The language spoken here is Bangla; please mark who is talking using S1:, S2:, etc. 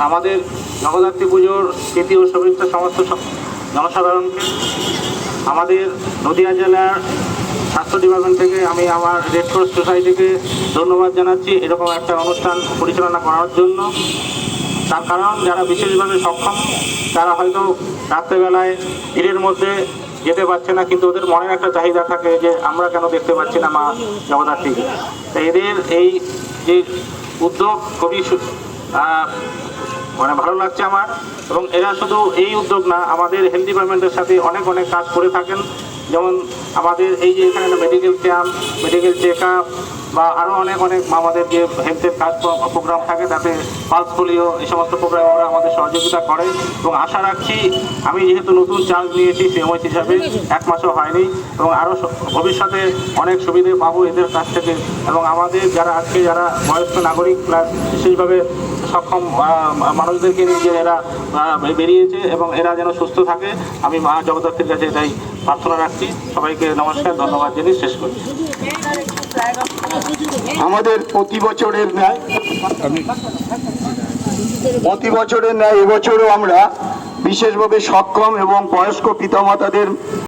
S1: আমাদের জগদ্ধাত্রী পুজোর স্মৃতি ও শুভেচ্ছা সমস্ত জনসাধারণকে। আমাদের নদীয়া জেলার স্বাস্থ্য ডিপার্টমেন্ট থেকে আমি আমার রেড ক্রস সোসাইটিকে ধন্যবাদ জানাচ্ছি এরকম একটা অনুষ্ঠান পরিচালনা করার জন্য। তার কারণ যারা বিশেষভাবে সক্ষম তারা হয়তো রাত্রেবেলায় ভিড়ের মধ্যে যেতে পারছে না, কিন্তু ওদের মনের একটা চাহিদা থাকে যে আমরা কেন দেখতে পাচ্ছি না মা জগদ্ধাত্রীকে। তাই এদের এই যে উদ্যোগ খুবই ভালো লাগছে আমার। এবং এরা শুধু এই উদ্যোগ না, আমাদের হেলথ ডিপার্টমেন্টের সাথে অনেক কাজ করে থাকেন। যেমন আমাদের এই যে এখানে medical camp, medical check up বা আরও অনেক আমাদের যে হেলথের কাজ প্রোগ্রাম থাকে তাতে পালস পোলিও এই সমস্ত প্রোগ্রাম ওরা আমাদের সহযোগিতা করে। এবং আশা রাখছি, আমি যেহেতু নতুন চার্জ নিয়েছি সিএমএইচ হিসাবে, 1 মাসও হয়নি, এবং আরও ভবিষ্যতে অনেক সুবিধে পাবো এদের কাছ থেকে। এবং আমাদের যারা বয়স্ক নাগরিক প্লাস বিশেষভাবে সক্ষম মানুষদেরকে নিয়ে যে এরা বেরিয়েছে এবং এরা যেন সুস্থ থাকে, আমি মা জগদ্ধাত্রীর কাছে এটাই প্রার্থনা রাখছি। সবাইকে নমস্কার, ধন্যবাদ জানিয়ে শেষ করছি।
S2: আমাদের প্রতি বছরের ন্যায় এবছরও আমরা বিশেষভাবে সক্ষম এবং বয়স্ক পিতামাতাদের